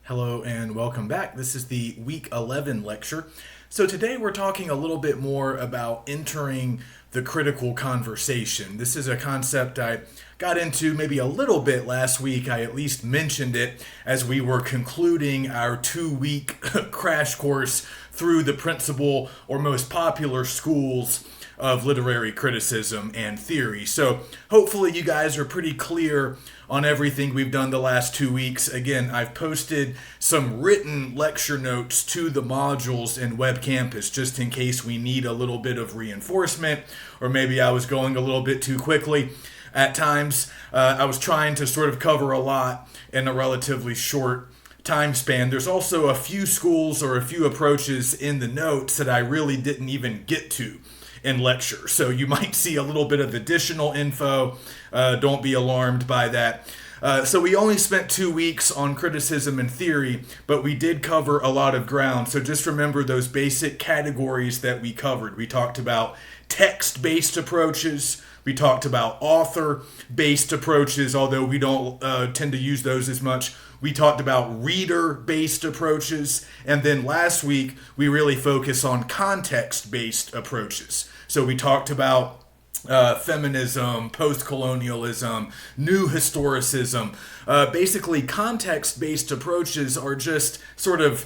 Hello and welcome back. This is the week 11 lecture. So today we're talking a little bit more about entering the critical conversation. This is a concept I got into maybe a little bit last week. I at least mentioned it as we were concluding our 2-week crash course through the principal or most popular schools of literary criticism and theory. So hopefully you guys are pretty clear on everything we've done the last 2 weeks. Again, I've posted some written lecture notes to the modules in Web Campus just in case we need a little bit of reinforcement, or maybe I was going a little bit too quickly at times. I was trying to sort of cover a lot in a relatively short time span. There's also a few schools or a few approaches in the notes that I really didn't even get to in lecture. So you might see a little bit of additional info. Don't be alarmed by that. So we only spent 2 weeks on criticism and theory, but we did cover a lot of ground. So just remember those basic categories that we covered. We talked about text-based approaches. We talked about author-based approaches, although we don't tend to use those as much. We talked about reader-based approaches. And then last week, we really focused on context-based approaches. So we talked about feminism, post-colonialism, new historicism. Basically, context-based approaches are just sort of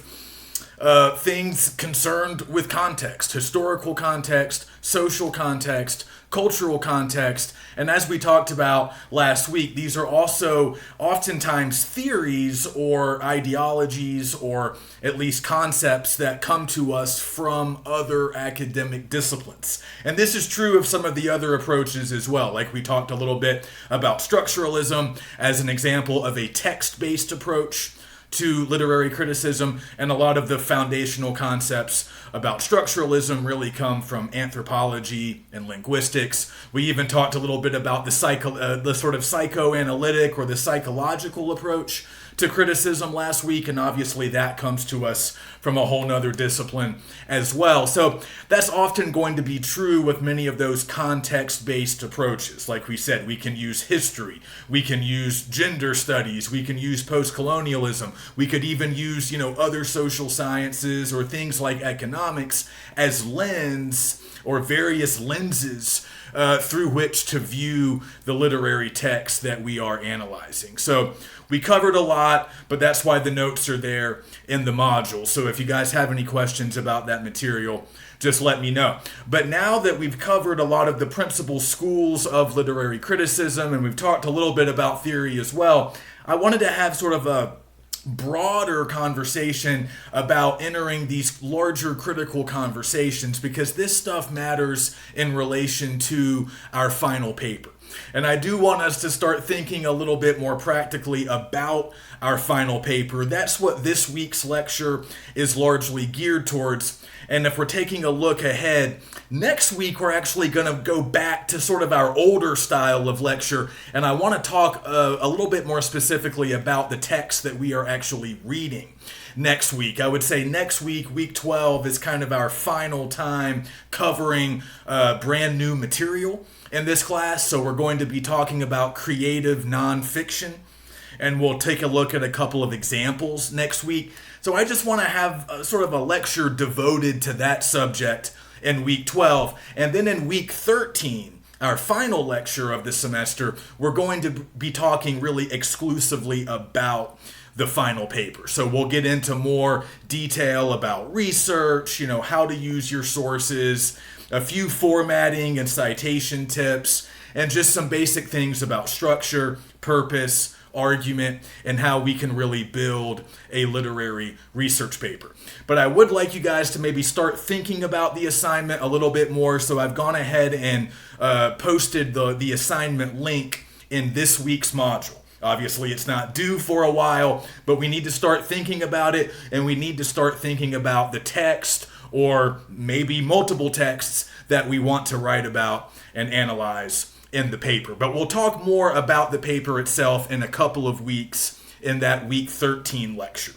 things concerned with context, historical context, social context, cultural context, and as we talked about last week, these are also oftentimes theories or ideologies or at least concepts that come to us from other academic disciplines. And this is true of some of the other approaches as well. Like we talked a little bit about structuralism as an example of a text-based approach to literary criticism, and a lot of the foundational concepts about structuralism really come from anthropology and linguistics. We even talked a little bit about the sort of psychoanalytic or the psychological approach to criticism last week, and obviously that comes to us from a whole nother discipline as well. So that's often going to be true with many of those context-based approaches. Like we said, we can use history, we can use gender studies, we can use post-colonialism, we could even use, other social sciences or things like economics as lens or various lenses through which to view the literary text that we are analyzing. So we covered a lot, but that's why the notes are there in the module. So if you guys have any questions about that material, just let me know. But now that we've covered a lot of the principal schools of literary criticism, and we've talked a little bit about theory as well, I wanted to have sort of a broader conversation about entering these larger critical conversations, because this stuff matters in relation to our final paper. And I do want us to start thinking a little bit more practically about our final paper. That's what this week's lecture is largely geared towards. And if we're taking a look ahead, next week we're actually going to go back to sort of our older style of lecture, and I want to talk a little bit more specifically about the text that we are actually reading next week. I would say next week, week 12, is kind of our final time covering brand new material in this class. So we're going to be talking about creative nonfiction, and we'll take a look at a couple of examples next week. So I just want to have sort of a lecture devoted to that subject in week 12. And then in week 13, our final lecture of the semester, we're going to be talking really exclusively about the final paper. So we'll get into more detail about research, how to use your sources, a few formatting and citation tips, and just some basic things about structure, purpose, argument, and how we can really build a literary research paper. But I would like you guys to maybe start thinking about the assignment a little bit more. So I've gone ahead and posted the assignment link in this week's module. Obviously, it's not due for a while, but we need to start thinking about it, and we need to start thinking about the text or maybe multiple texts that we want to write about and analyze in the paper. But we'll talk more about the paper itself in a couple of weeks in that week 13 lecture.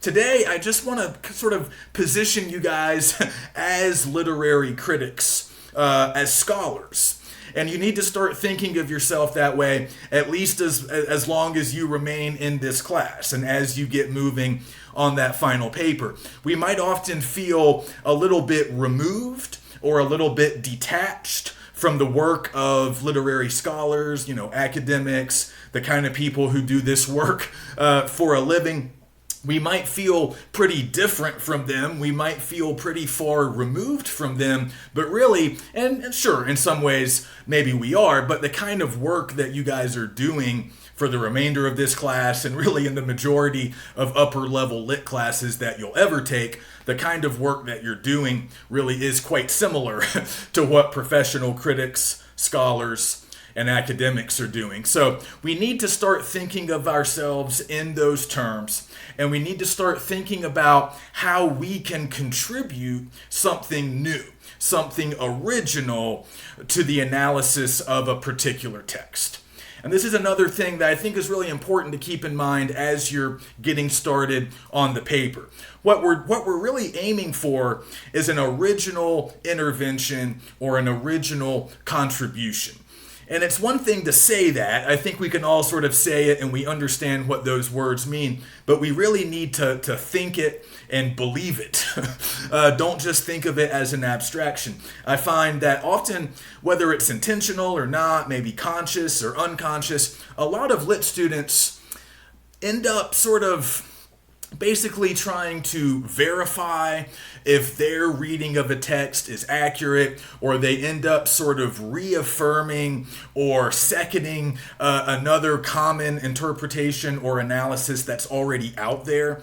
Today, I just want to sort of position you guys as literary critics, as scholars. And you need to start thinking of yourself that way, at least as long as you remain in this class and as you get moving on that final paper. We might often feel a little bit removed or a little bit detached from the work of literary scholars, academics, the kind of people who do this work for a living. We might feel pretty different from them. We might feel pretty far removed from them. But really, and sure, in some ways, maybe we are, but the kind of work that you guys are doing for the remainder of this class and really in the majority of upper level lit classes that you'll ever take, the kind of work that you're doing really is quite similar to what professional critics, scholars, and academics are doing. So we need to start thinking of ourselves in those terms, and we need to start thinking about how we can contribute something new, something original to the analysis of a particular text. And this is another thing that I think is really important to keep in mind as you're getting started on the paper. What we're really aiming for is an original intervention or an original contribution. And it's one thing to say that. I think we can all sort of say it and we understand what those words mean, but we really need to think it and believe it. Don't just think of it as an abstraction. I find that often, whether it's intentional or not, maybe conscious or unconscious, a lot of lit students end up sort of basically trying to verify if their reading of a text is accurate, or they end up sort of reaffirming or seconding another common interpretation or analysis that's already out there.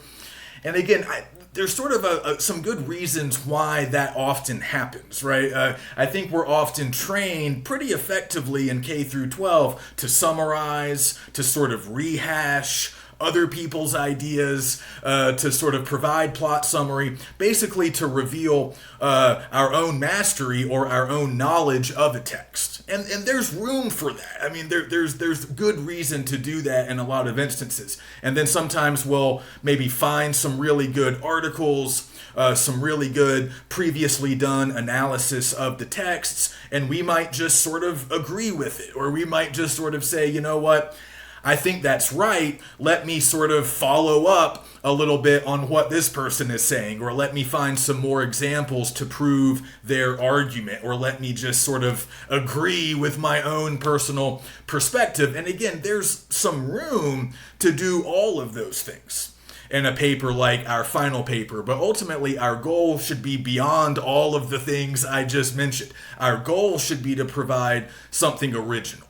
And again, there's sort of some good reasons why that often happens, right? I think we're often trained pretty effectively in K through 12 to summarize, to sort of rehash other people's ideas, to sort of provide plot summary, basically to reveal our own mastery or our own knowledge of a text. And there's room for that. I mean, there's good reason to do that in a lot of instances. And then sometimes we'll maybe find some really good articles, some really good previously done analysis of the texts, and we might just sort of agree with it, or we might just sort of say, you know what, I think that's right. Let me sort of follow up a little bit on what this person is saying, or let me find some more examples to prove their argument, or let me just sort of agree with my own personal perspective. And again, there's some room to do all of those things in a paper like our final paper, but ultimately our goal should be beyond all of the things I just mentioned. Our goal should be to provide something original.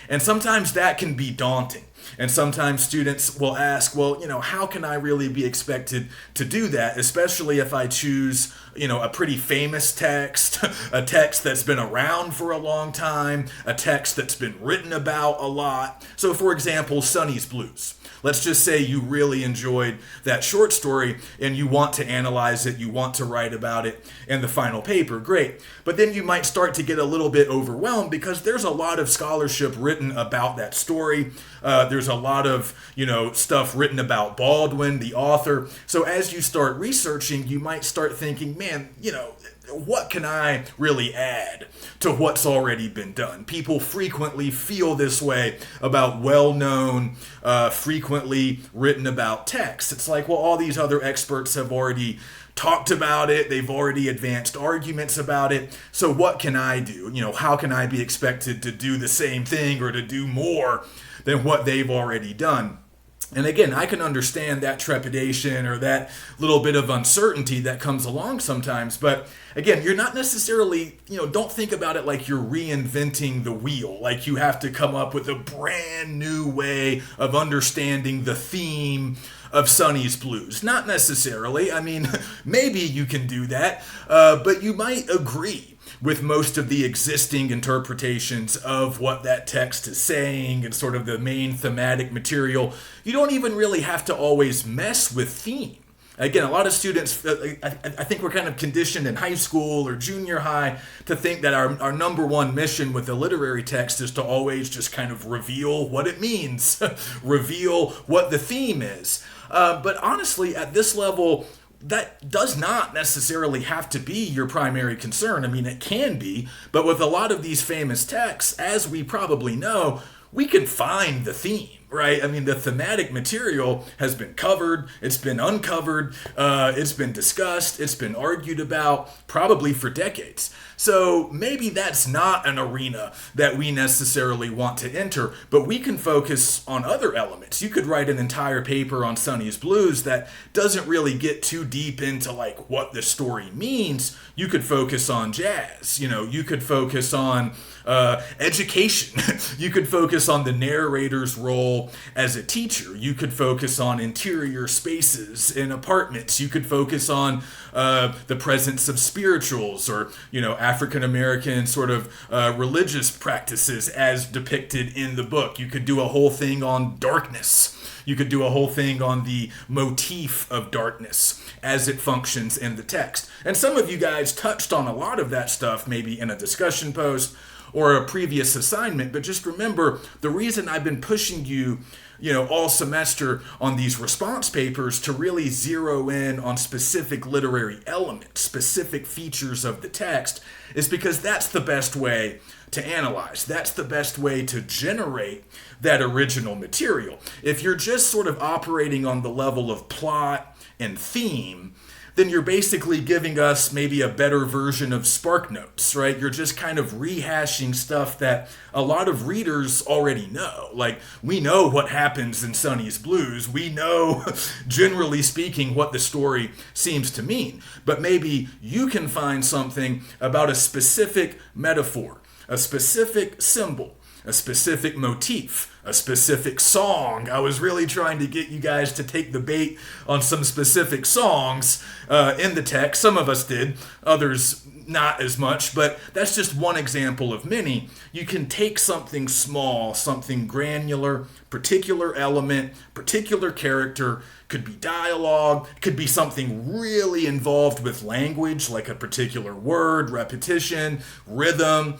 And sometimes that can be daunting. And sometimes students will ask, well, how can I really be expected to do that? Especially if I choose, a pretty famous text, a text that's been around for a long time, a text that's been written about a lot. So for example, Sonny's Blues. Let's just say you really enjoyed that short story and you want to analyze it, you want to write about it in the final paper. Great. But then you might start to get a little bit overwhelmed because there's a lot of scholarship written about that story. There's a lot of, stuff written about Baldwin, the author. So as you start researching, you might start thinking, man, what can I really add to what's already been done? People frequently feel this way about well-known, frequently written about texts. It's like, well, all these other experts have already talked about it. They've already advanced arguments about it. So what can I do? How can I be expected to do the same thing or to do more than what they've already done? And again, I can understand that trepidation or that little bit of uncertainty that comes along sometimes. But again, you're not necessarily, don't think about it like you're reinventing the wheel, like you have to come up with a brand new way of understanding the theme of Sonny's Blues. Not necessarily. I mean, maybe you can do that, but you might agree with most of the existing interpretations of what that text is saying and sort of the main thematic material. You don't even really have to always mess with theme. Again, a lot of students, I think we're kind of conditioned in high school or junior high to think that our number one mission with a literary text is to always just kind of reveal what it means, reveal what the theme is. But honestly, at this level, that does not necessarily have to be your primary concern. I mean, it can be, but with a lot of these famous texts, as we probably know, we can find the theme, right? I mean, the thematic material has been covered, it's been uncovered, it's been discussed, it's been argued about, probably for decades. So maybe that's not an arena that we necessarily want to enter, but we can focus on other elements. You could write an entire paper on Sonny's Blues that doesn't really get too deep into like what the story means. You could focus on jazz, you could focus on education. You could focus on the narrator's role as a teacher. You could focus on interior spaces in apartments. You could focus on the presence of spirituals or, African American sort of religious practices as depicted in the book. You could do a whole thing on darkness. You could do a whole thing on the motif of darkness as it functions in the text. And some of you guys touched on a lot of that stuff, maybe in a discussion post or a previous assignment, but just remember the reason I've been pushing you, all semester on these response papers to really zero in on specific literary elements, specific features of the text, is because that's the best way to analyze. That's the best way to generate that original material. If you're just sort of operating on the level of plot and theme, then you're basically giving us maybe a better version of Spark Notes, right? You're just kind of rehashing stuff that a lot of readers already know. Like, we know what happens in Sonny's Blues. We know, generally speaking, what the story seems to mean. But maybe you can find something about a specific metaphor, a specific symbol, a specific motif, a specific song. I was really trying to get you guys to take the bait on some specific songs in the text. Some of us did, others not as much, but that's just one example of many. You can take something small, something granular, particular element, particular character, could be dialogue, could be something really involved with language, like a particular word, repetition, rhythm,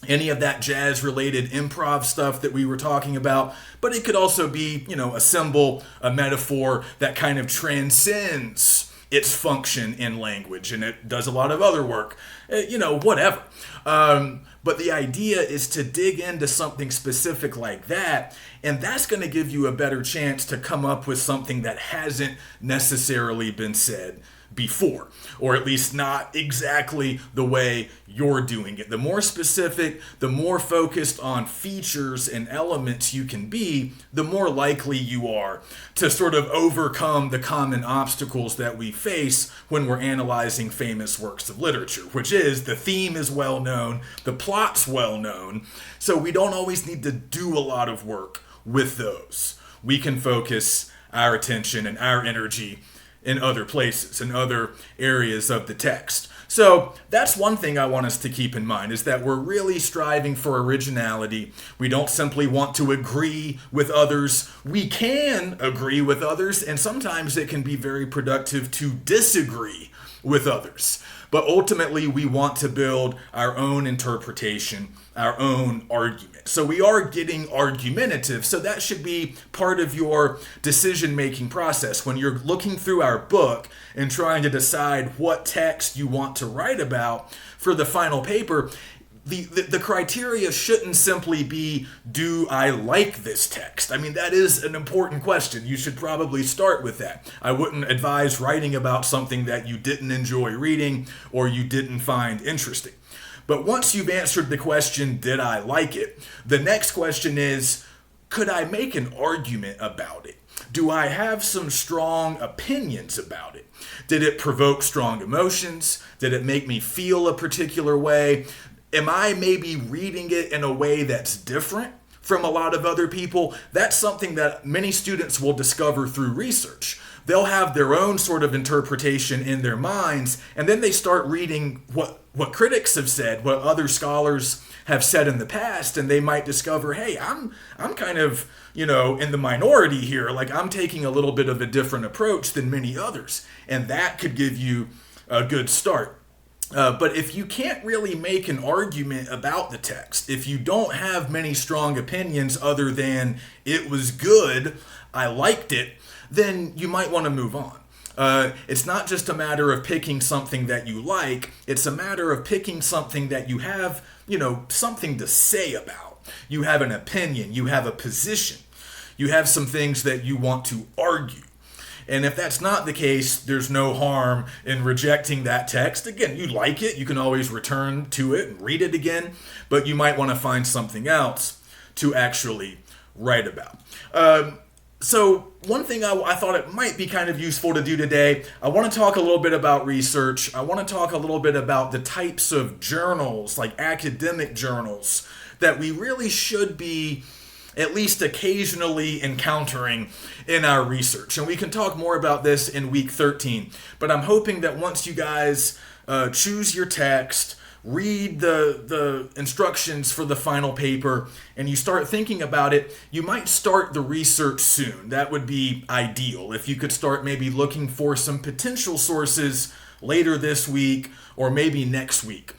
any of that jazz-related improv stuff that we were talking about. But it could also be, a symbol, a metaphor that kind of transcends its function in language, and it does a lot of other work, whatever. But the idea is to dig into something specific like that, and that's going to give you a better chance to come up with something that hasn't necessarily been said before, or at least not exactly the way you're doing it. The more specific, the more focused on features and elements you can be, the more likely you are to sort of overcome the common obstacles that we face when we're analyzing famous works of literature, which is the theme is well known, the plot's well known, so we don't always need to do a lot of work with those. We can focus our attention and our energy in other places, in other areas of the text. So that's one thing I want us to keep in mind, is that we're really striving for originality. We don't simply want to agree with others. We can agree with others, and sometimes it can be very productive to disagree with others. But ultimately, we want to build our own interpretation, our own argument. So we are getting argumentative. So that should be part of your decision-making process. When you're looking through our book and trying to decide what text you want to write about for the final paper, the criteria shouldn't simply be, do I like this text? I mean, that is an important question. You should probably start with that. I wouldn't advise writing about something that you didn't enjoy reading or you didn't find interesting. But once you've answered the question, did I like it? The next question is, could I make an argument about it? Do I have some strong opinions about it? Did it provoke strong emotions? Did it make me feel a particular way? Am I maybe reading it in a way that's different from a lot of other people? That's something that many students will discover through research. They'll have their own sort of interpretation in their minds, and then they start reading what critics have said, what other scholars have said in the past, and they might discover, hey, I'm kind of, in the minority here. Like, I'm taking a little bit of a different approach than many others, and that could give you a good start. But if you can't really make an argument about the text, if you don't have many strong opinions other than it was good, I liked it, then you might want to move on. It's not just a matter of picking something that you like, it's a matter of picking something that you have, something to say about. You have an opinion, you have a position, you have some things that you want to argue. And if that's not the case, there's no harm in rejecting that text. Again, you like it, you can always return to it and read it again, but you might want to find something else to actually write about. So one thing I thought it might be kind of useful to do today, I want to talk a little bit about research. I want to talk a little bit about the types of journals, like academic journals, that we really should be at least occasionally encountering in our research. And we can talk more about this in week 13. But I'm hoping that once you guys choose your text, read the instructions for the final paper, and you start thinking about it, you might start the research soon. That would be ideal. If you could start maybe looking for some potential sources later this week or maybe next week.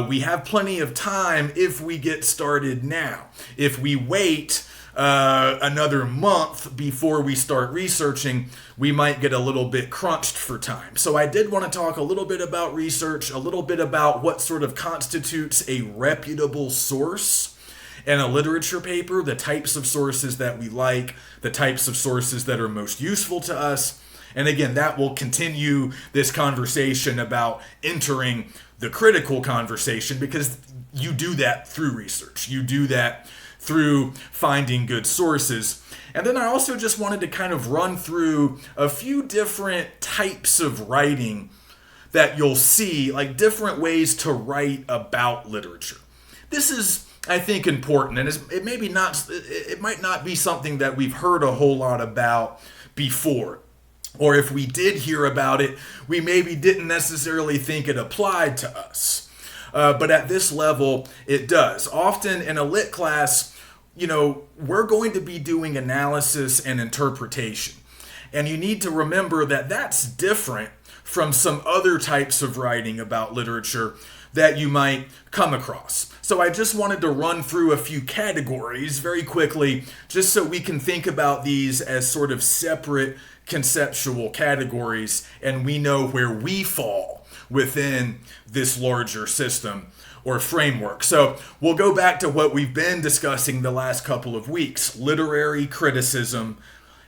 We have plenty of time if we get started now. If we wait another month before we start researching, we might get a little bit crunched for time. So I did want to talk a little bit about research, a little bit about what sort of constitutes a reputable source in a literature paper, the types of sources that we like, the types of sources that are most useful to us. And again, that will continue this conversation about entering the critical conversation, because you do that through research. You do that through finding good sources. And then I also just wanted to kind of run through a few different types of writing that you'll see, like different ways to write about literature. This is, I think, important, and it might not be something that we've heard a whole lot about before. Or if we did hear about it, we maybe didn't necessarily think it applied to us. But at this level, it does. Often in a lit class, we're going to be doing analysis and interpretation. And you need to remember that that's different from some other types of writing about literature that you might come across. So I just wanted to run through a few categories very quickly, just so we can think about these as sort of separate conceptual categories, and we know where we fall within this larger system or framework. So we'll go back to what we've been discussing the last couple of weeks: literary criticism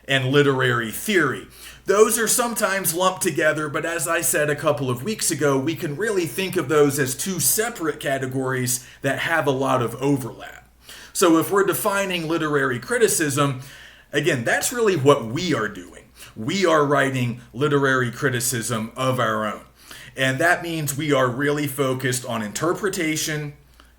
and literary theory. Those are sometimes lumped together, but as I said a couple of weeks ago, we can really think of those as two separate categories that have a lot of overlap. So if we're defining literary criticism, again, that's really what we are doing. We are writing literary criticism of our own. And that means we are really focused on interpretation,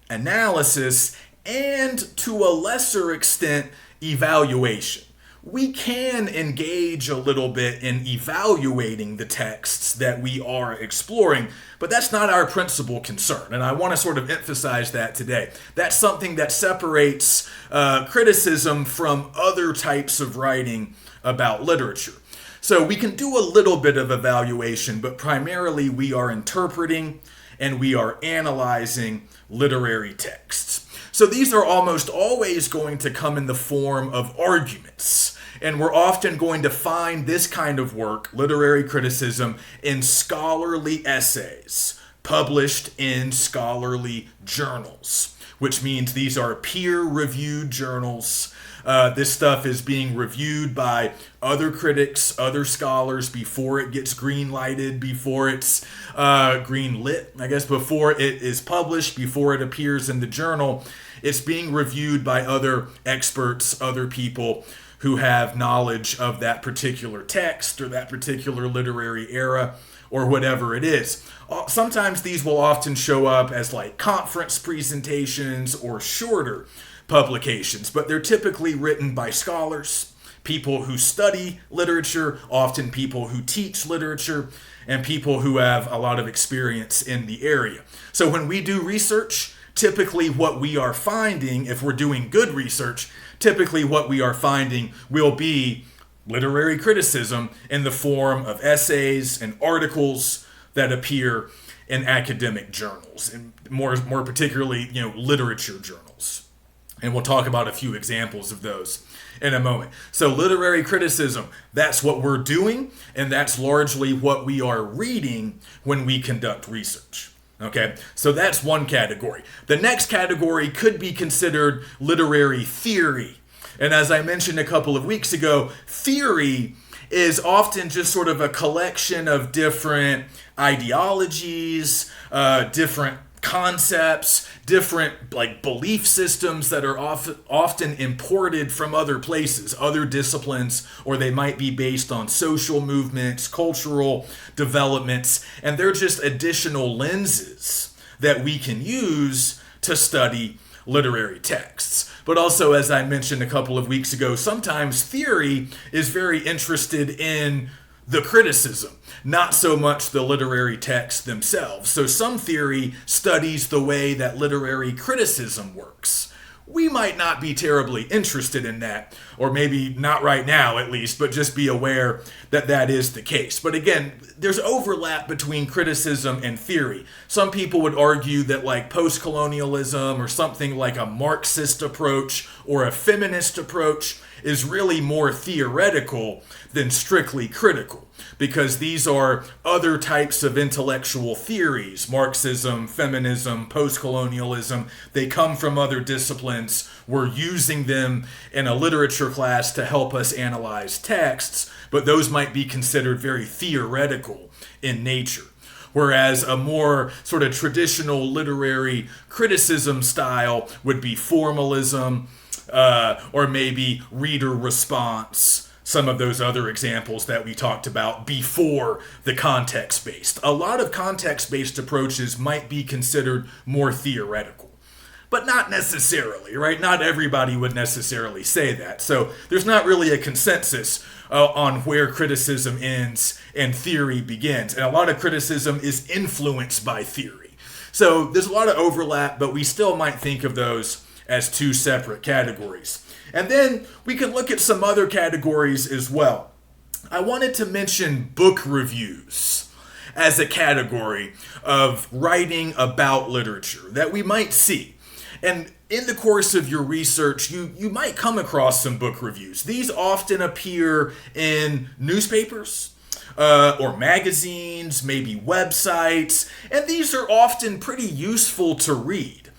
analysis, and to a lesser extent, evaluation. We can engage a little bit in evaluating the texts that we are exploring, but that's not our principal concern. And I want to sort of emphasize that today. That's something that separates criticism from other types of writing about literature. So we can do a little bit of evaluation, but primarily we are interpreting and we are analyzing literary texts. So these are almost always going to come in the form of arguments. And we're often going to find this kind of work, literary criticism, in scholarly essays published in scholarly journals, which means these are peer-reviewed journals. This stuff is being reviewed by other critics, other scholars before it gets green-lighted, before it's green-lit, I guess, before it is published, before it appears in the journal. It's being reviewed by other experts, other people who have knowledge of that particular text or that particular literary era or whatever it is. Sometimes these will often show up as like conference presentations or shorter publications, but they're typically written by scholars, people who study literature, often people who teach literature, and people who have a lot of experience in the area. So when we do research, typically what we are finding, if we're doing good research, typically what we are finding will be literary criticism in the form of essays and articles that appear in academic journals, and more particularly, literature journals. And we'll talk about a few examples of those in a moment. So literary criticism, that's what we're doing, and that's largely what we are reading when we conduct research. Okay, so that's one category. The next category could be considered literary theory. And as I mentioned a couple of weeks ago, theory is often just sort of a collection of different ideologies, different concepts, different like belief systems that are often imported from other places, other disciplines, or they might be based on social movements, cultural developments, and they're just additional lenses that we can use to study literary texts. But also, as I mentioned a couple of weeks ago, sometimes theory is very interested in the criticism, not so much the literary texts themselves. So some theory studies the way that literary criticism works. We might not be terribly interested in that, or maybe not right now at least, but just be aware that that is the case. But again, there's overlap between criticism and theory. Some people would argue that like post-colonialism or something like a Marxist approach or a feminist approach is really more theoretical than strictly critical, because these are other types of intellectual theories. Marxism, feminism, post-colonialism, they come from other disciplines. We're using them in a literature class to help us analyze texts, but those might be considered very theoretical in nature. Whereas a more sort of traditional literary criticism style would be formalism, or maybe reader response, some of those other examples that we talked about before the context-based. A lot of context-based approaches might be considered more theoretical, but not necessarily, right? Not everybody would necessarily say that. So there's not really a consensus on where criticism ends and theory begins. And a lot of criticism is influenced by theory. So there's a lot of overlap, but we still might think of those as two separate categories. And then we can look at some other categories as well. I wanted to mention book reviews as a category of writing about literature that we might see. And in the course of your research, you might come across some book reviews. These often appear in newspapers, or magazines, maybe websites, and these are often pretty useful to read.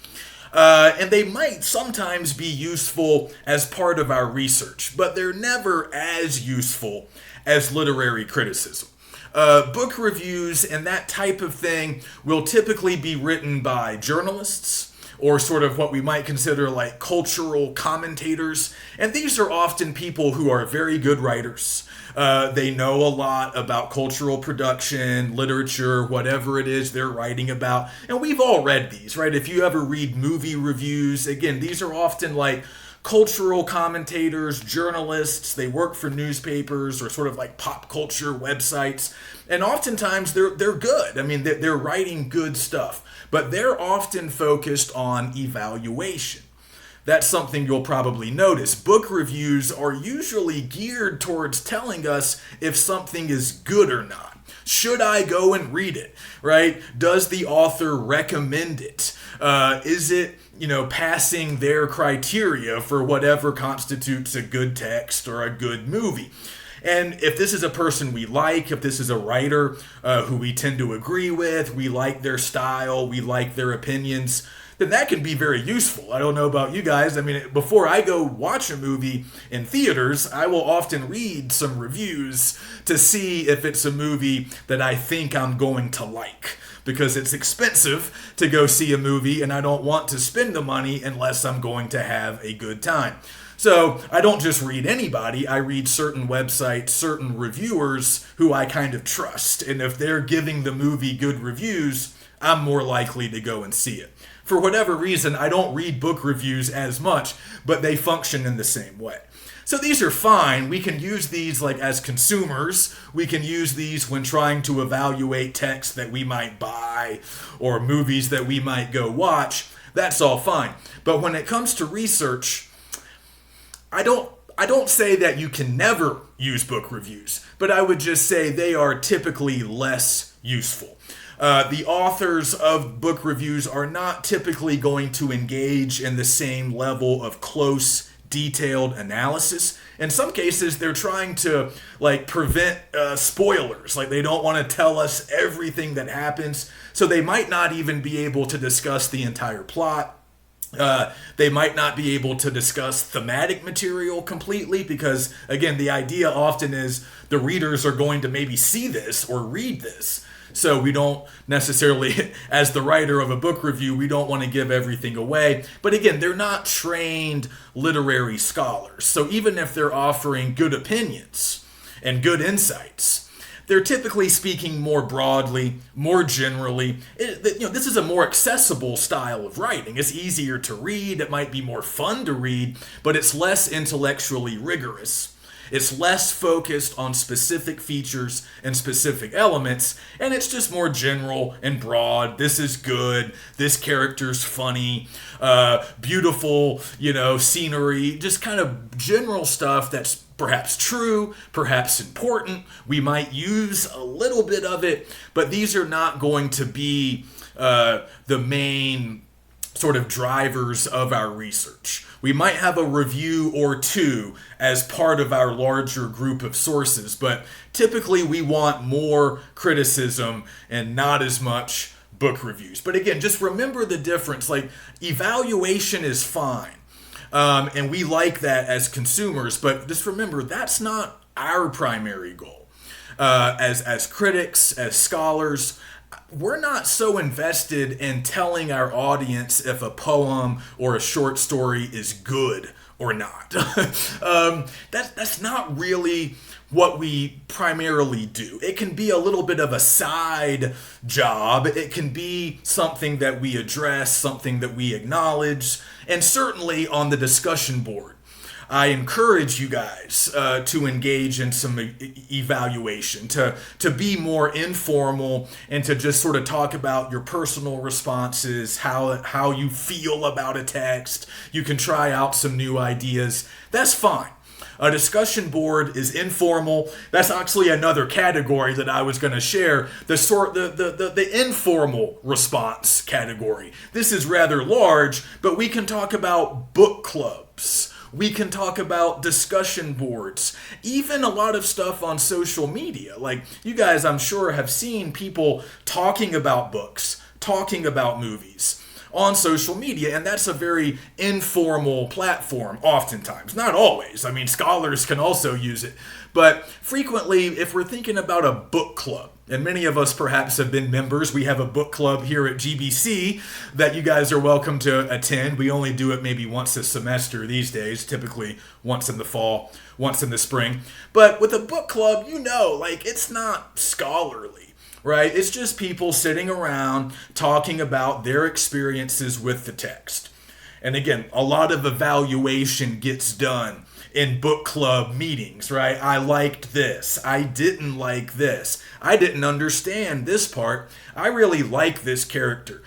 And they might sometimes be useful as part of our research, but they're never as useful as literary criticism. Book reviews and that type of thing will typically be written by journalists, or sort of what we might consider like cultural commentators. And these are often people who are very good writers. They know a lot about cultural production, literature, whatever it is they're writing about. And we've all read these, right? If you ever read movie reviews, again, these are often like cultural commentators, journalists. They work for newspapers or sort of like pop culture websites. And oftentimes they're good. I mean, they're writing good stuff. But they're often focused on evaluation. That's something you'll probably notice. Book reviews are usually geared towards telling us if something is good or not. Should I go and read it, right? Does the author recommend it? Is it, passing their criteria for whatever constitutes a good text or a good movie? And if this is a person we like, if this is a writer who we tend to agree with, we like their style, we like their opinions, then that can be very useful. I don't know about you guys. I mean, before I go watch a movie in theaters, I will often read some reviews to see if it's a movie that I think I'm going to like. Because it's expensive to go see a movie, and I don't want to spend the money unless I'm going to have a good time. So I don't just read anybody, I read certain websites, certain reviewers who I kind of trust. And if they're giving the movie good reviews, I'm more likely to go and see it. For whatever reason, I don't read book reviews as much, but they function in the same way. So these are fine. We can use these like as consumers. We can use these when trying to evaluate texts that we might buy or movies that we might go watch. That's all fine. But when it comes to research, I don't say that you can never use book reviews, but I would just say they are typically less useful. The authors of book reviews are not typically going to engage in the same level of close, detailed analysis. In some cases, they're trying to like prevent spoilers. Like they don't want to tell us everything that happens. So they might not even be able to discuss the entire plot. They might not be able to discuss thematic material completely because, again, the idea often is the readers are going to maybe see this or read this. So we don't necessarily, as the writer of a book review, we don't want to give everything away. But again, they're not trained literary scholars. So even if they're offering good opinions and good insights, they're typically speaking more broadly, more generally. This is a more accessible style of writing. It's easier to read. It might be more fun to read, but it's less intellectually rigorous. It's less focused on specific features and specific elements, and it's just more general and broad. This is good. This character's funny. Beautiful, scenery. Just kind of general stuff that's perhaps true, perhaps important. We might use a little bit of it, but these are not going to be the main sort of drivers of our research. We might have a review or two as part of our larger group of sources, but typically we want more criticism and not as much book reviews. But again, just remember the difference. Like, evaluation is fine. And we like that as consumers, but just remember, that's not our primary goal. As critics, as scholars, we're not so invested in telling our audience if a poem or a short story is good or not. That's not really what we primarily do. It can be a little bit of a side job. It can be something that we address, something that we acknowledge, and certainly on the discussion board. I encourage you guys to engage in some evaluation, to be more informal, and to just sort of talk about your personal responses, how you feel about a text. You can try out some new ideas. That's fine. A discussion board is informal. That's actually another category that I was going to share, the informal response category. This is rather large, but we can talk about book clubs. We can talk about discussion boards, even a lot of stuff on social media. Like, you guys, I'm sure, have seen people talking about books, talking about movies on social media, and that's a very informal platform oftentimes. Not always. I mean, scholars can also use it. But frequently, if we're thinking about a book club, and many of us perhaps have been members. We have a book club here at GBC that you guys are welcome to attend. We only do it maybe once a semester these days, typically once in the fall, once in the spring. But with a book club, it's not scholarly, right? It's just people sitting around talking about their experiences with the text. And again, a lot of evaluation gets done in book club meetings, right? I liked this. I didn't like this. I didn't understand this part. I really like this character.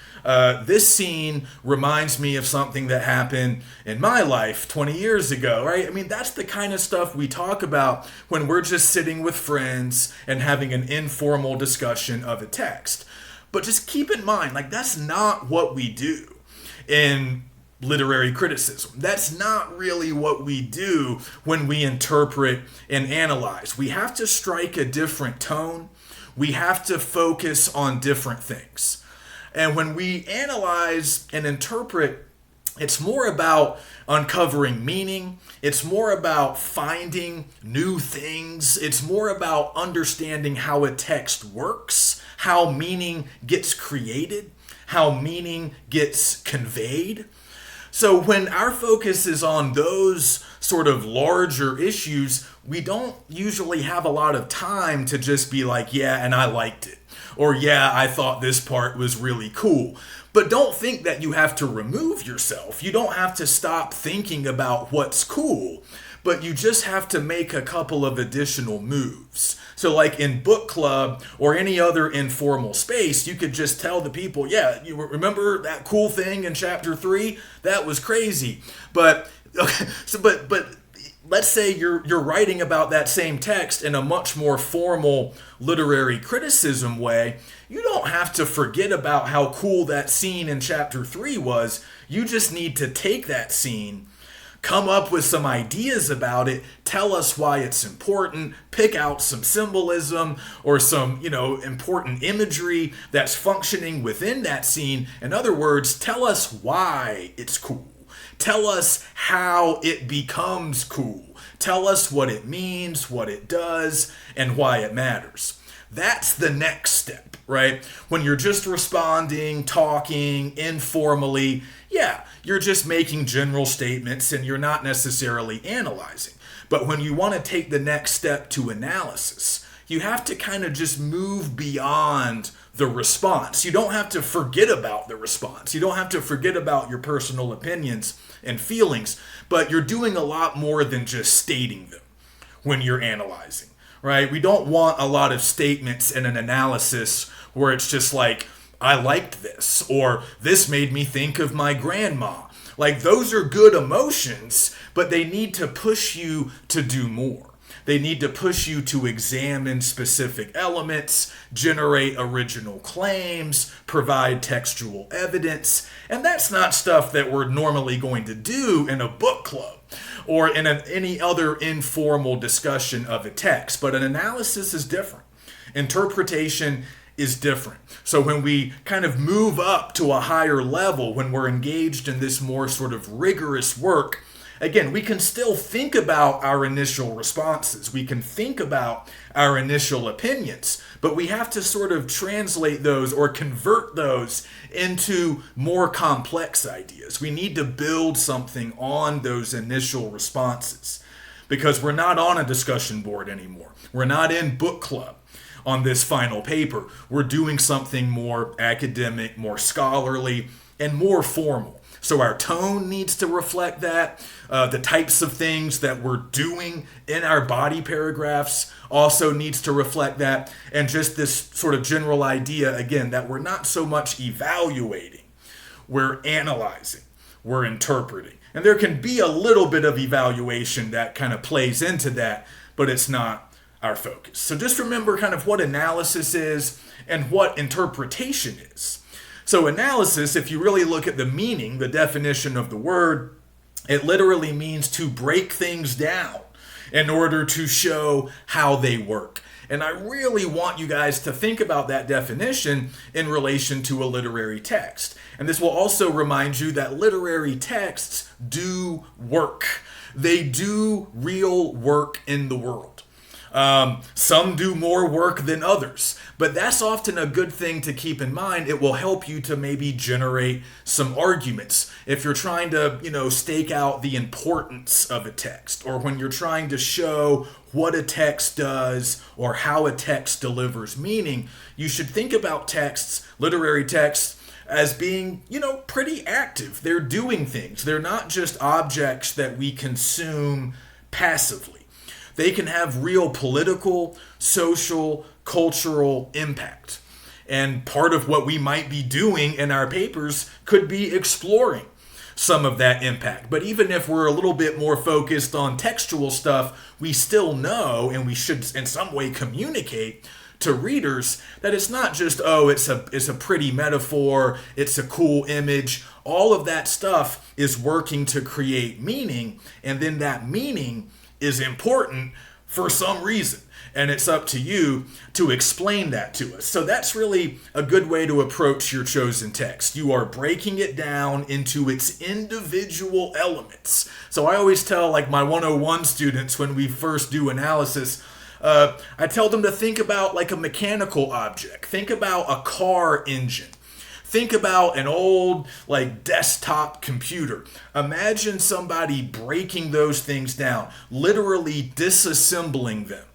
This scene reminds me of something that happened in my life 20 years ago, right? I mean, that's the kind of stuff we talk about when we're just sitting with friends and having an informal discussion of a text. But just keep in mind, that's not what we do in literary criticism. That's not really what we do when we interpret and analyze. We have to strike a different tone. We have to focus on different things. And when we analyze and interpret, it's more about uncovering meaning. It's more about finding new things. It's more about understanding how a text works, how meaning gets created, how meaning gets conveyed. So when our focus is on those sort of larger issues, we don't usually have a lot of time to just be like, yeah, and I liked it. Or, yeah, I thought this part was really cool. But don't think that you have to remove yourself. You don't have to stop thinking about what's cool. But you just have to make a couple of additional moves. So like in book club or any other informal space, you could just tell the people, yeah, you remember that cool thing in chapter 3? That was crazy. But let's say you're writing about that same text in a much more formal literary criticism way. You don't have to forget about how cool that scene in chapter 3 was. You just need to take that scene, come up with some ideas about it, tell us why it's important, pick out some symbolism or some, important imagery that's functioning within that scene. In other words, tell us why it's cool. Tell us how it becomes cool. Tell us what it means, what it does, and why it matters. That's the next step, right? When you're just responding, talking informally, yeah, you're just making general statements and you're not necessarily analyzing. But when you want to take the next step to analysis, you have to kind of just move beyond the response. You don't have to forget about the response. You don't have to forget about your personal opinions and feelings, but you're doing a lot more than just stating them when you're analyzing, right? We don't want a lot of statements in an analysis where it's just like, I liked this, or this made me think of my grandma. Like, those are good emotions, but they need to push you to do more. They need to push you to examine specific elements, generate original claims, provide textual evidence. And that's not stuff that we're normally going to do in a book club or in any other informal discussion of a text. But an analysis is different. Interpretation is different. So when we kind of move up to a higher level, when we're engaged in this more sort of rigorous work, again, we can still think about our initial responses. We can think about our initial opinions, but we have to sort of translate those or convert those into more complex ideas. We need to build something on those initial responses because we're not on a discussion board anymore. We're not in book club on this final paper. We're doing something more academic, more scholarly, and more formal. So our tone needs to reflect that. The types of things that we're doing in our body paragraphs also needs to reflect that. And just this sort of general idea, again, that we're not so much evaluating, we're analyzing, we're interpreting. And there can be a little bit of evaluation that kind of plays into that, but it's not our focus. So just remember kind of what analysis is and what interpretation is. So analysis, if you really look at the meaning, the definition of the word, it literally means to break things down in order to show how they work. And I really want you guys to think about that definition in relation to a literary text. And this will also remind you that literary texts do work. They do real work in the world. Some do more work than others, but that's often a good thing to keep in mind. It will help you to maybe generate some arguments. If you're trying to, stake out the importance of a text, or when you're trying to show what a text does or how a text delivers meaning, you should think about texts, literary texts, as being, pretty active. They're doing things. They're not just objects that we consume passively. They can have real political, social, cultural impact. And part of what we might be doing in our papers could be exploring some of that impact. But even if we're a little bit more focused on textual stuff, we still know, and we should in some way communicate to readers, that it's not just, it's a pretty metaphor, it's a cool image. All of that stuff is working to create meaning, and then that meaning is important for some reason. And it's up to you to explain that to us. So that's really a good way to approach your chosen text. You are breaking it down into its individual elements. So I always tell my 101 students when we first do analysis, I tell them to think about like a mechanical object. Think about a car engine. Think about an old desktop computer. Imagine somebody breaking those things down, literally disassembling them,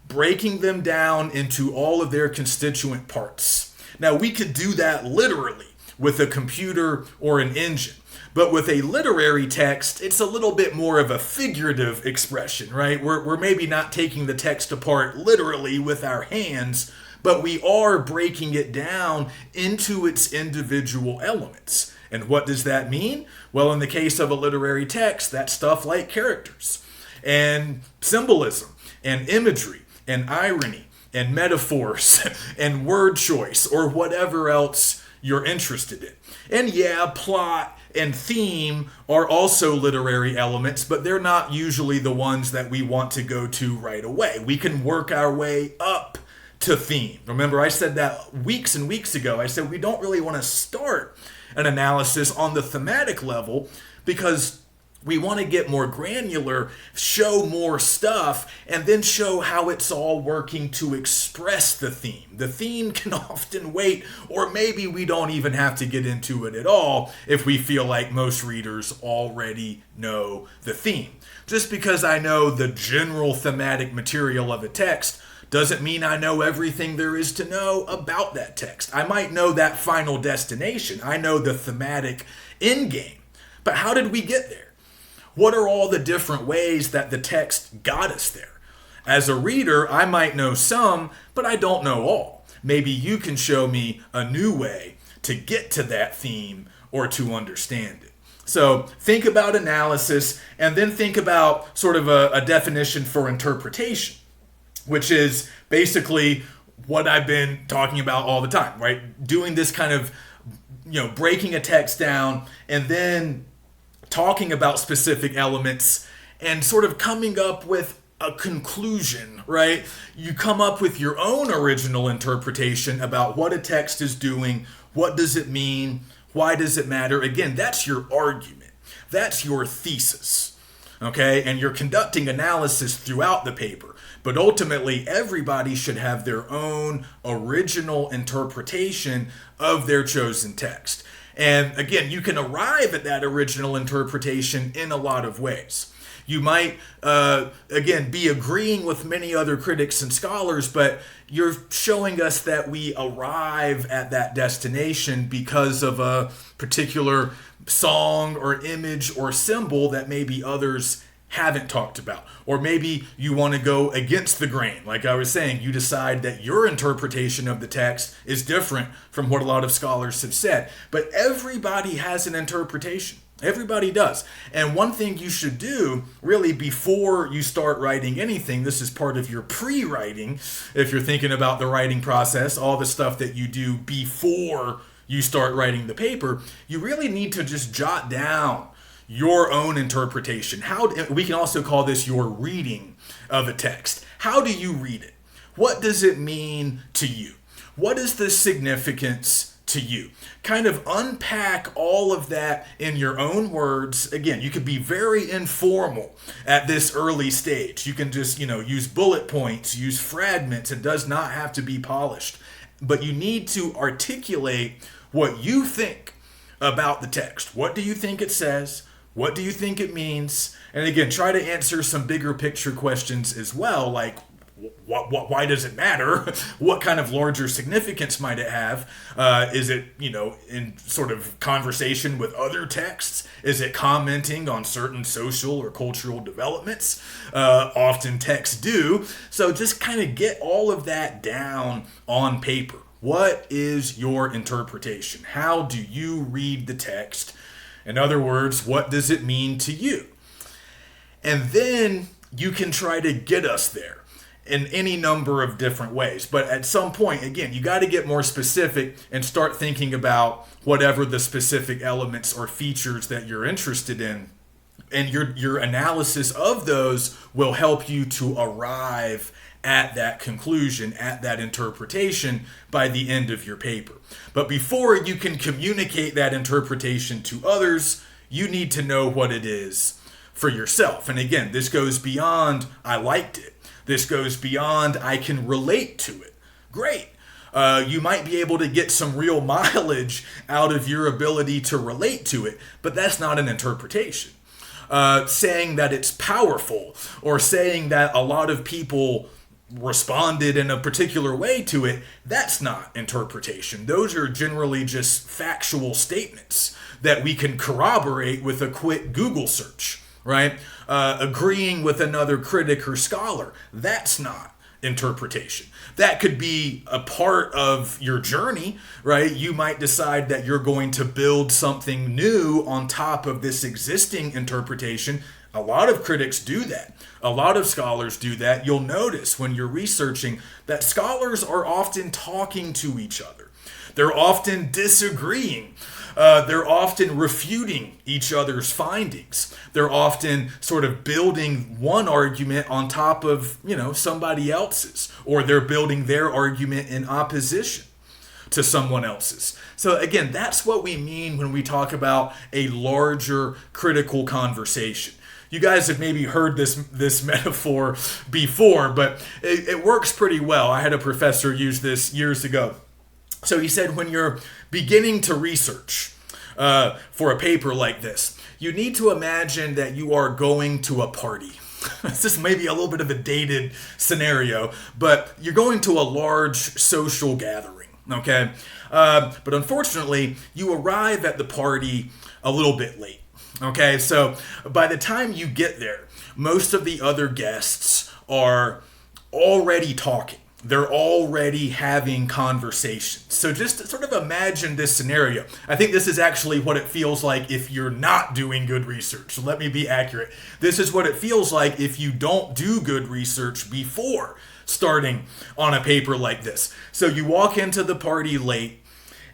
breaking them down into all of their constituent parts. Now, we could do that literally with a computer or an engine. But with a literary text, it's a little bit more of a figurative expression, right? We're maybe not taking the text apart literally with our hands, but we are breaking it down into its individual elements. And what does that mean? Well, in the case of a literary text, that's stuff like characters and symbolism and imagery and irony and metaphors and word choice or whatever else you're interested in. And yeah, plot and theme are also literary elements, but they're not usually the ones that we want to go to right away. We can work our way up to theme. Remember, I said that weeks and weeks ago. I said we don't really want to start an analysis on the thematic level because we want to get more granular, show more stuff, and then show how it's all working to express the theme. The theme can often wait, or maybe we don't even have to get into it at all if we feel like most readers already know the theme. Just because I know the general thematic material of a text doesn't mean I know everything there is to know about that text. I might know that final destination. I know the thematic end game. But how did we get there? What are all the different ways that the text got us there? As a reader, I might know some, but I don't know all. Maybe you can show me a new way to get to that theme or to understand it. So think about analysis and then think about sort of a definition for interpretation, which is basically what I've been talking about all the time, right? Doing this kind of, breaking a text down and then talking about specific elements and sort of coming up with a conclusion, right? You come up with your own original interpretation about what a text is doing, what does it mean, why does it matter? Again, that's your argument. That's your thesis, okay? And you're conducting analysis throughout the paper. But ultimately, everybody should have their own original interpretation of their chosen text. And again, you can arrive at that original interpretation in a lot of ways. You might, again, be agreeing with many other critics and scholars, but you're showing us that we arrive at that destination because of a particular song or image or symbol that maybe others haven't talked about. Or maybe you want to go against the grain. Like I was saying, you decide that your interpretation of the text is different from what a lot of scholars have said. But everybody has an interpretation. Everybody does. And one thing you should do really before you start writing anything, this is part of your pre-writing, if you're thinking about the writing process, all the stuff that you do before you start writing the paper, you really need to just jot down your own interpretation. We can also call this your reading of a text. How do you read it? What does it mean to you? What is the significance to you? Kind of unpack all of that in your own words. Again, you could be very informal at this early stage. You can just, use bullet points, use fragments. It does not have to be polished. But you need to articulate what you think about the text. What do you think it says? What do you think it means? And again, try to answer some bigger picture questions as well, like why does it matter? What kind of larger significance might it have? Is it, in sort of conversation with other texts? Is it commenting on certain social or cultural developments? Often texts do. So just kind of get all of that down on paper. What is your interpretation? How do you read the text? In other words, what does it mean to you? And then you can try to get us there in any number of different ways. But at some point, again, you got to get more specific and start thinking about whatever the specific elements or features that you're interested in. And your analysis of those will help you to arrive at that conclusion, at that interpretation by the end of your paper. But before you can communicate that interpretation to others, you need to know what it is for yourself. And again, this goes beyond I liked it. This goes beyond I can relate to it. Great. You might be able to get some real mileage out of your ability to relate to it, but that's not an interpretation. Saying that it's powerful or saying that a lot of people responded in a particular way to it, that's not interpretation. Those are generally just factual statements that we can corroborate with a quick Google search, right? Agreeing with another critic or scholar, that's not interpretation. That could be a part of your journey, right? You might decide that you're going to build something new on top of this existing interpretation. A lot of critics do that. A lot of scholars do that. You'll notice when you're researching that scholars are often talking to each other. They're often disagreeing They're often refuting each other's findings. They're often sort of building one argument on top of, somebody else's, or they're building their argument in opposition to someone else's. So again, that's what we mean when we talk about a larger critical conversation. You guys have maybe heard this metaphor before, but it works pretty well. I had a professor use this years ago. So he said, when you're beginning to research for a paper like this, you need to imagine that you are going to a party. This is maybe a little bit of a dated scenario, but you're going to a large social gathering, okay? But unfortunately, you arrive at the party a little bit late. Okay, so by the time you get there, most of the other guests are already talking. They're already having conversations. So just sort of imagine this scenario. I think this is actually what it feels like if you're not doing good research. So let me be accurate. This is what it feels like if you don't do good research before starting on a paper like this. So you walk into the party late,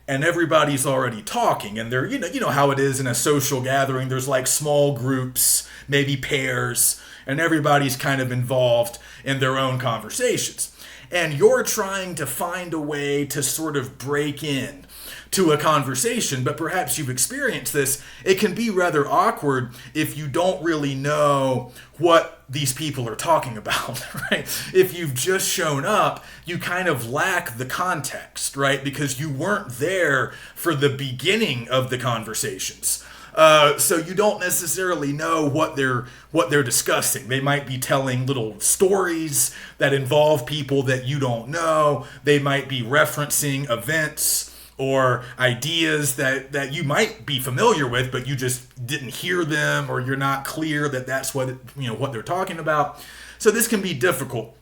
and everybody's already talking, and they're, you know how it is in a social gathering. There's like small groups, maybe pairs, and everybody's kind of involved in their own conversations. And you're trying to find a way to sort of break in to a conversation, but perhaps you've experienced this. It can be rather awkward if you don't really know what these people are talking about, right? If you've just shown up, you kind of lack the context, right? Because you weren't there for the beginning of the conversations. So you don't necessarily know what they're discussing. They might be telling little stories that involve people that you don't know. They might be referencing events or ideas that you might be familiar with, but you just didn't hear them, or you're not clear that that's what they're talking about. So this can be difficult.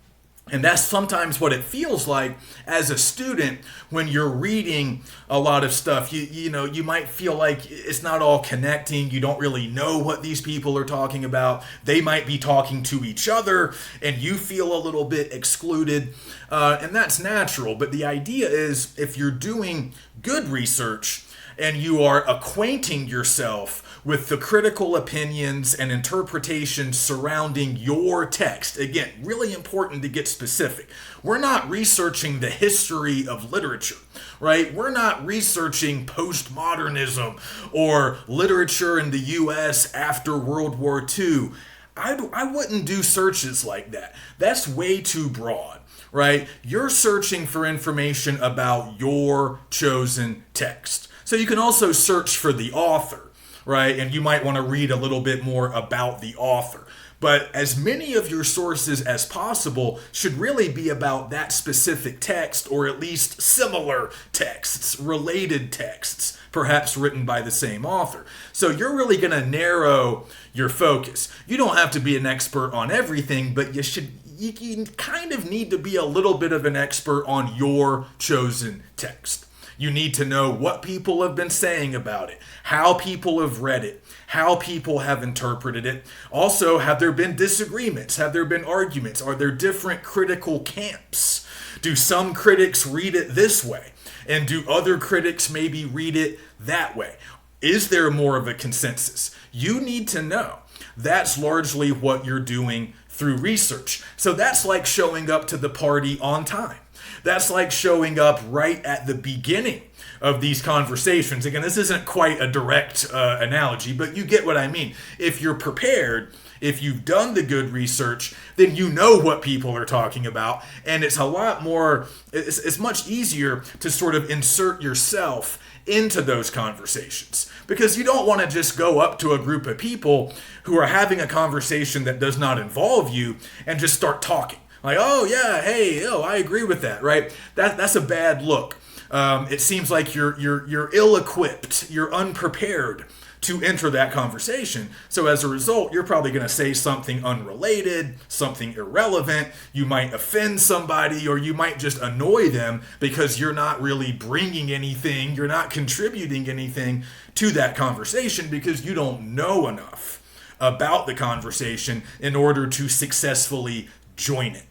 And that's sometimes what it feels like as a student when you're reading a lot of stuff. You might feel like it's not all connecting. You don't really know what these people are talking about. They might be talking to each other, and you feel a little bit excluded. And that's natural. But the idea is, if you're doing good research and you are acquainting yourself with the critical opinions and interpretations surrounding your text. Again, really important to get specific. We're not researching the history of literature, right? We're not researching postmodernism or literature in the U.S. after World War II. I wouldn't do searches like that. That's way too broad, right? You're searching for information about your chosen text. So you can also search for the author, right? And you might want to read a little bit more about the author. But as many of your sources as possible should really be about that specific text, or at least similar texts, related texts, perhaps written by the same author. So you're really going to narrow your focus. You don't have to be an expert on everything, but you kind of need to be a little bit of an expert on your chosen text. You need to know what people have been saying about it, how people have read it, how people have interpreted it. Also, have there been disagreements? Have there been arguments? Are there different critical camps? Do some critics read it this way? And do other critics maybe read it that way? Is there more of a consensus? You need to know. That's largely what you're doing through research. So that's like showing up to the party on time. That's like showing up right at the beginning of these conversations. Again, this isn't quite a direct analogy, but you get what I mean. If you're prepared, if you've done the good research, then you know what people are talking about. And it's a lot more, it's much easier to sort of insert yourself into those conversations, because you don't want to just go up to a group of people who are having a conversation that does not involve you and just start talking. Like, oh yeah, hey, I agree with that, right? That's a bad look. It seems like you're ill-equipped, you're unprepared to enter that conversation. So as a result, you're probably going to say something unrelated, something irrelevant. You might offend somebody, or you might just annoy them because you're not really bringing anything, you're not contributing anything to that conversation because you don't know enough about the conversation in order to successfully join it.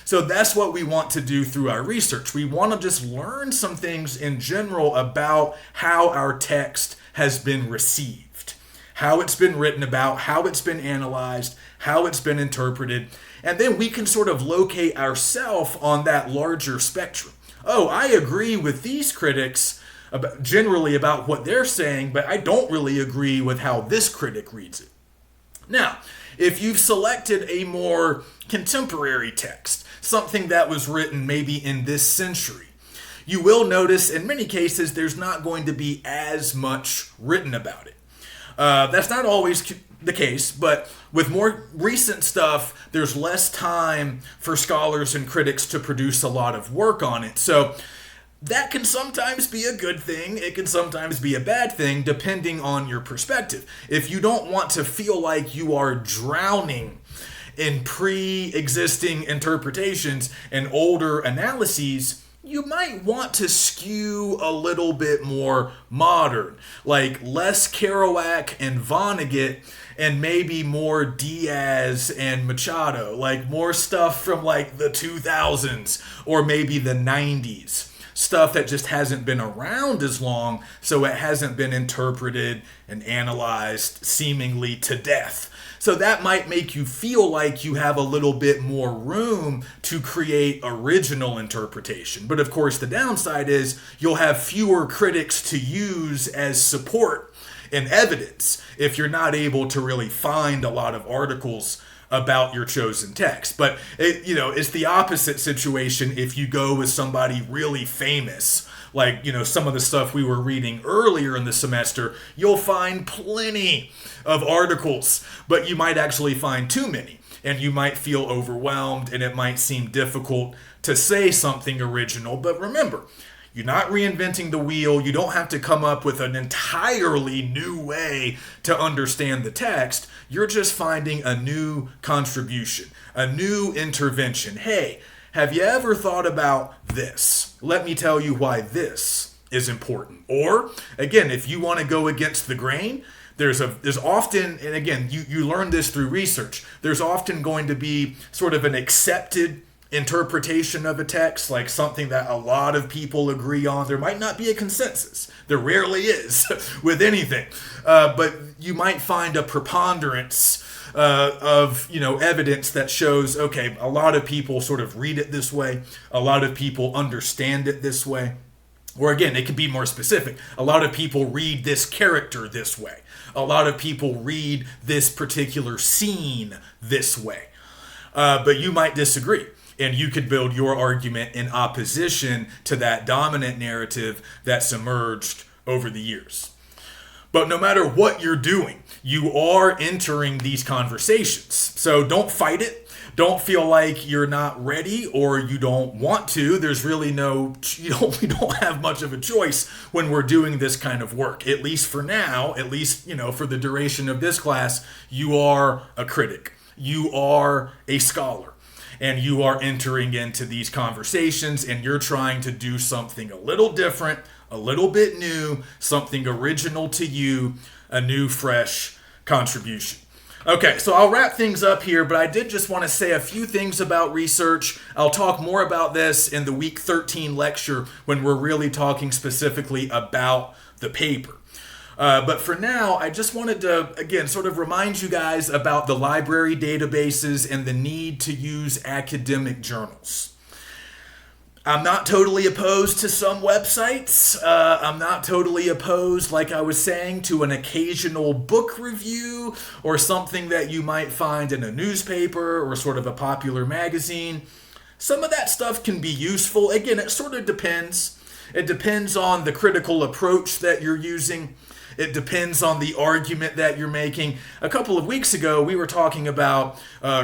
So that's what we want to do through our research. We want to just learn some things in general about how our text has been received, how it's been written about, how it's been analyzed, how it's been interpreted, and then we can sort of locate ourselves on that larger spectrum. Oh, I agree with these critics generally about what they're saying, but I don't really agree with how this critic reads it. Now, if you've selected a more contemporary text, something that was written maybe in this century, you will notice in many cases there's not going to be as much written about it. That's not always the case, but with more recent stuff, there's less time for scholars and critics to produce a lot of work on it. So that can sometimes be a good thing. It can sometimes be a bad thing, depending on your perspective. If you don't want to feel like you are drowning in pre-existing interpretations and older analyses, you might want to skew a little bit more modern, like less Kerouac and Vonnegut and maybe more Diaz and Machado, like more stuff from like the 2000s or maybe the 90s. Stuff that just hasn't been around as long, so it hasn't been interpreted and analyzed seemingly to death. So that might make you feel like you have a little bit more room to create original interpretation. But of course, the downside is you'll have fewer critics to use as support and evidence if you're not able to really find a lot of articles about your chosen text. But it's the opposite situation if you go with somebody really famous, like some of the stuff we were reading earlier in the semester. You'll find plenty of articles, but you might actually find too many, and you might feel overwhelmed, and it might seem difficult to say something original. But remember, you're not reinventing the wheel. You don't have to come up with an entirely new way to understand the text. You're just finding a new contribution, a new intervention. Hey, have you ever thought about this? Let me tell you why this is important. Or, again, if you want to go against the grain, there's often, and again, you learn this through research, there's often going to be sort of an accepted interpretation of a text, like something that a lot of people agree on. There might not be a consensus. There rarely is with anything. But you might find a preponderance of evidence that shows, okay, a lot of people sort of read it this way. A lot of people understand it this way. Or again, it could be more specific. A lot of people read this character this way. A lot of people read this particular scene this way. But you might disagree. And you could build your argument in opposition to that dominant narrative that's emerged over the years. But no matter what you're doing, you are entering these conversations. So don't fight it. Don't feel like you're not ready or you don't want to. There's really we don't have much of a choice when we're doing this kind of work. At least for now, at least, for the duration of this class, you are a critic. You are a scholar. And you are entering into these conversations and you're trying to do something a little different, a little bit new, something original to you, a new, fresh contribution. Okay, so I'll wrap things up here, but I did just want to say a few things about research. I'll talk more about this in the week 13 lecture when we're really talking specifically about the paper. But for now, I just wanted to, again, sort of remind you guys about the library databases and the need to use academic journals. I'm not totally opposed to some websites. I'm not totally opposed, like I was saying, to an occasional book review or something that you might find in a newspaper or sort of a popular magazine. Some of that stuff can be useful. Again, it sort of depends. It depends on the critical approach that you're using. It depends on the argument that you're making. A couple of weeks ago, we were talking about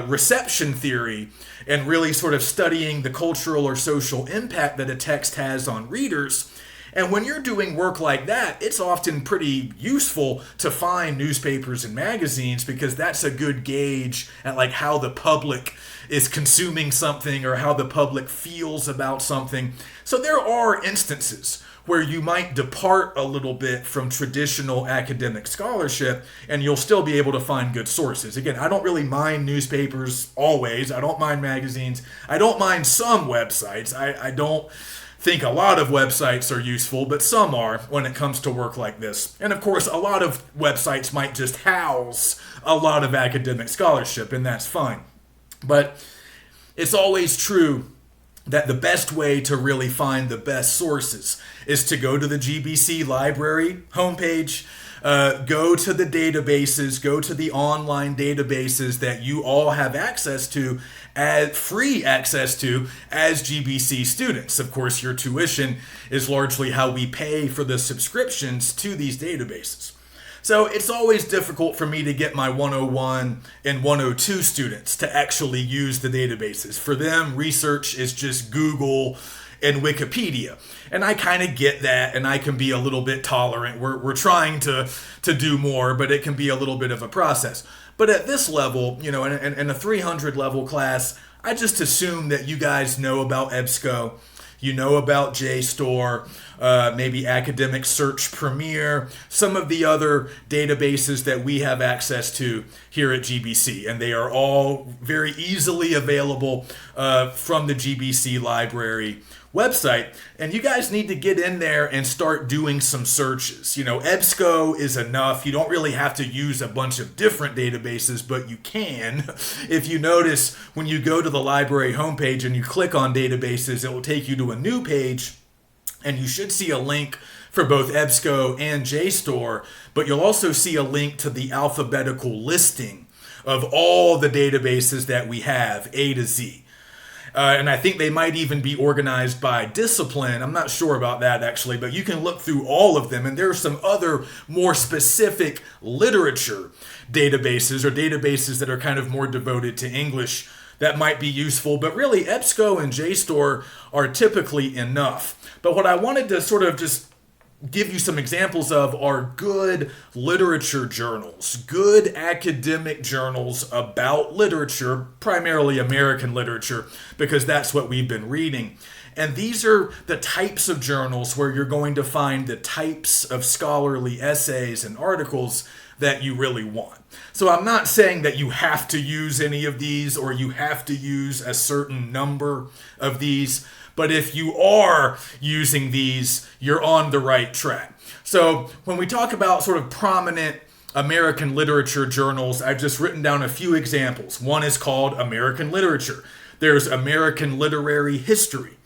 reception theory and really sort of studying the cultural or social impact that a text has on readers. And when you're doing work like that, it's often pretty useful to find newspapers and magazines because that's a good gauge at like how the public is consuming something or how the public feels about something. So there are instances where you might depart a little bit from traditional academic scholarship and you'll still be able to find good sources. Again, I don't really mind newspapers always. I don't mind magazines. I don't mind some websites. I don't think a lot of websites are useful, but some are when it comes to work like this. And of course, a lot of websites might just house a lot of academic scholarship, and that's fine. But it's always true that the best way to really find the best sources is to go to the GBC library homepage, go to the databases, go to the online databases that you all have access to, free access to as GBC students. Of course, your tuition is largely how we pay for the subscriptions to these databases. So it's always difficult for me to get my 101 and 102 students to actually use the databases. For them, research is just Google and Wikipedia. And I kind of get that, and I can be a little bit tolerant. We're trying to do more, but it can be a little bit of a process. But at this level, in a 300 level class, I just assume that you guys know about EBSCO. You know about JSTOR, maybe Academic Search Premier, some of the other databases that we have access to here at GBC. And they are all very easily available from the GBC library website. And you guys need to get in there and start doing some searches. EBSCO is enough. You don't really have to use a bunch of different databases, but you can. If you notice, when you go to the library homepage and you click on databases, it will take you to a new page, and you should see a link for both EBSCO and JSTOR, but you'll also see a link to the alphabetical listing of all the databases that we have, A to Z. And I think they might even be organized by discipline. I'm not sure about that, actually, but you can look through all of them. And there are some other more specific literature databases or databases that are kind of more devoted to English that might be useful. But really, EBSCO and JSTOR are typically enough. But what I wanted to sort of just give you some examples of are good literature journals, good academic journals about literature, primarily American literature, because that's what we've been reading. And these are the types of journals where you're going to find the types of scholarly essays and articles that you really want. So I'm not saying that you have to use any of these or you have to use a certain number of these, but if you are using these, you're on the right track. So when we talk about sort of prominent American literature journals, I've just written down a few examples. One is called American Literature. There's American Literary History.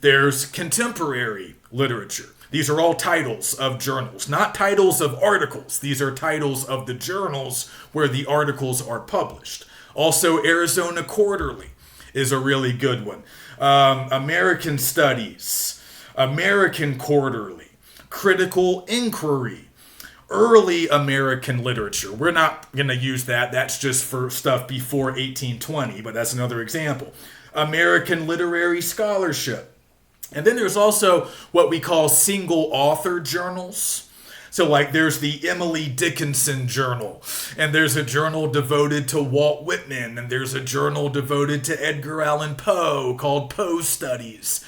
There's Contemporary Literature. These are all titles of journals, not titles of articles. These are titles of the journals where the articles are published. Also, Arizona Quarterly is a really good one. American Studies, American Quarterly, Critical Inquiry, Early American Literature. We're not going to use that. That's just for stuff before 1820, but that's another example. American Literary Scholarship. And then there's also what we call single author journals. So like there's the Emily Dickinson Journal, and there's a journal devoted to Walt Whitman, and there's a journal devoted to Edgar Allan Poe called Poe Studies.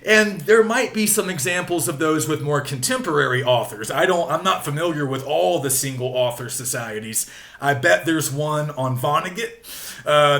And there might be some examples of those with more contemporary authors. I'm not familiar with all the single author societies. I bet there's one on Vonnegut.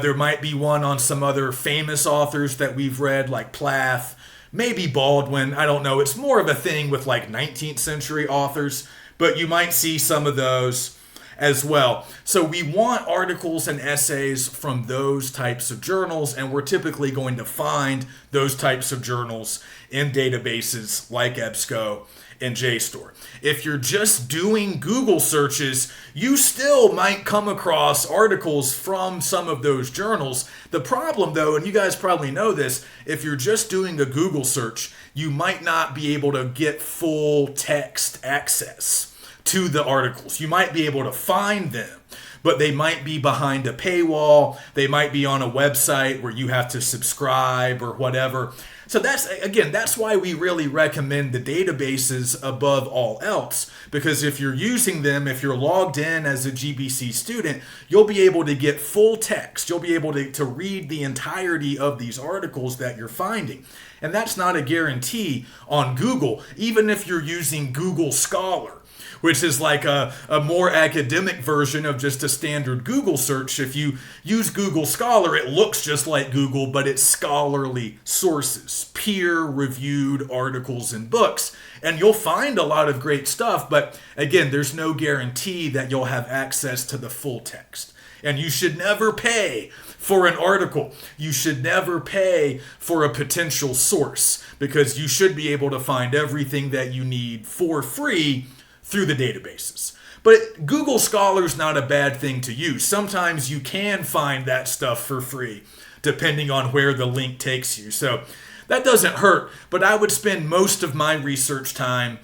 There might be one on some other famous authors that we've read, like Plath. Maybe Baldwin, I don't know. It's more of a thing with like 19th century authors, but you might see some of those as well. So we want articles and essays from those types of journals, and we're typically going to find those types of journals in databases like EBSCO and JSTOR. If you're just doing Google searches, you still might come across articles from some of those journals. The problem, though, and you guys probably know this, if you're just doing a Google search, you might not be able to get full text access. to the articles. You might be able to find them, but they might be behind a paywall. They might be on a website where you have to subscribe or whatever. So that's why we really recommend the databases above all else, because if you're using them, if you're logged in as a GBC student, you'll be able to get full text. You'll be able to read the entirety of these articles that you're finding. And that's not a guarantee on Google, even if you're using Google Scholar, which is like a more academic version of just a standard Google search. If you use Google Scholar, it looks just like Google, but it's scholarly sources, peer-reviewed articles and books. And you'll find a lot of great stuff, but again, there's no guarantee that you'll have access to the full text. And you should never pay for an article. You should never pay for a potential source, because you should be able to find everything that you need for free through the databases. But Google Scholar's not a bad thing to use. Sometimes you can find that stuff for free, depending on where the link takes you. So that doesn't hurt, but I would spend most of my research time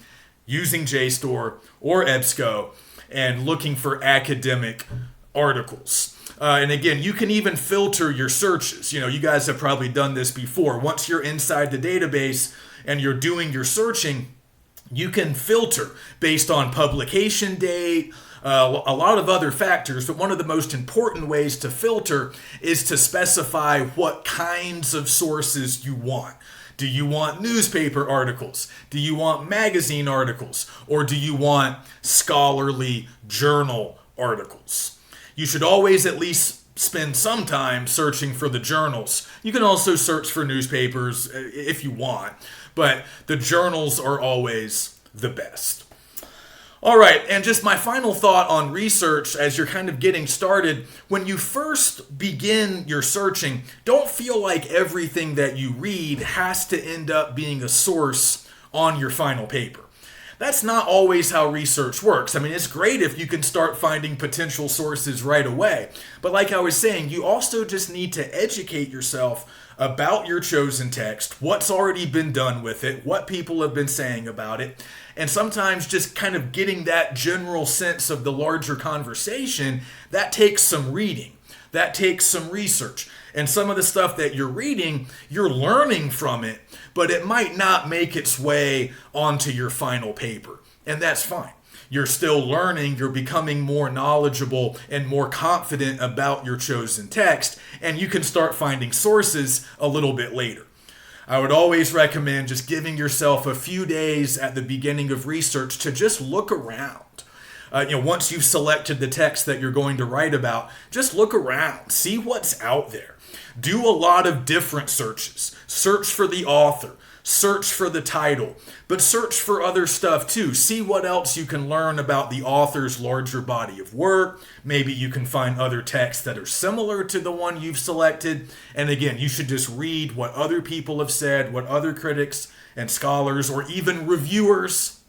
using JSTOR or EBSCO and looking for academic articles. And again, you can even filter your searches. You guys have probably done this before. Once you're inside the database and you're doing your searching, you can filter based on publication date, a lot of other factors, but one of the most important ways to filter is to specify what kinds of sources you want. Do you want newspaper articles? Do you want magazine articles? Or do you want scholarly journal articles? You should always at least spend some time searching for the journals. You can also search for newspapers if you want, but the journals are always the best. All right, and just my final thought on research as you're kind of getting started. When you first begin your searching, don't feel like everything that you read has to end up being a source on your final paper. That's not always how research works. I mean, it's great if you can start finding potential sources right away. But like I was saying, you also just need to educate yourself about your chosen text, what's already been done with it, what people have been saying about it, and sometimes just kind of getting that general sense of the larger conversation, that takes some reading. That takes some research. And some of the stuff that you're reading, you're learning from it, but it might not make its way onto your final paper. And that's fine. You're still learning, you're becoming more knowledgeable and more confident about your chosen text, and you can start finding sources a little bit later. I would always recommend just giving yourself a few days at the beginning of research to just look around. Once you've selected the text that you're going to write about, just look around, see what's out there. Do a lot of different searches. Search for the author, search for the title, but search for other stuff too. See what else you can learn about the author's larger body of work. Maybe you can find other texts that are similar to the one you've selected. And again, you should just read what other people have said, what other critics and scholars or even reviewers,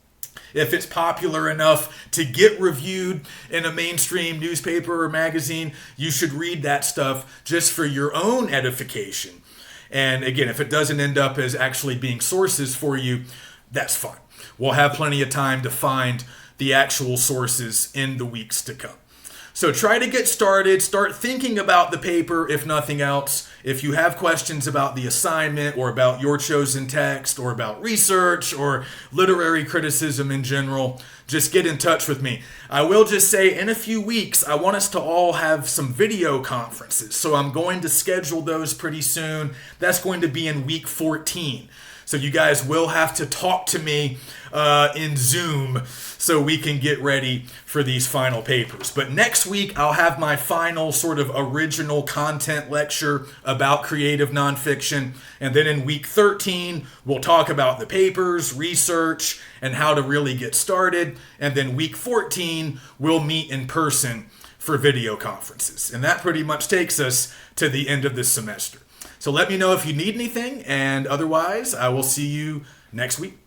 if it's popular enough to get reviewed in a mainstream newspaper or magazine, you should read that stuff just for your own edification. And again, if it doesn't end up as actually being sources for you, that's fine. We'll have plenty of time to find the actual sources in the weeks to come. So try to get started. Start thinking about the paper, if nothing else. If you have questions about the assignment or about your chosen text or about research or literary criticism in general, just get in touch with me. I will just say in a few weeks, I want us to all have some video conferences. So I'm going to schedule those pretty soon. That's going to be in week 14. So you guys will have to talk to me in Zoom so we can get ready for these final papers. But next week, I'll have my final sort of original content lecture about creative nonfiction. And then in week 13, we'll talk about the papers, research, and how to really get started. And then week 14, we'll meet in person for video conferences. And that pretty much takes us to the end of this semester. So let me know if you need anything, and otherwise, I will see you next week.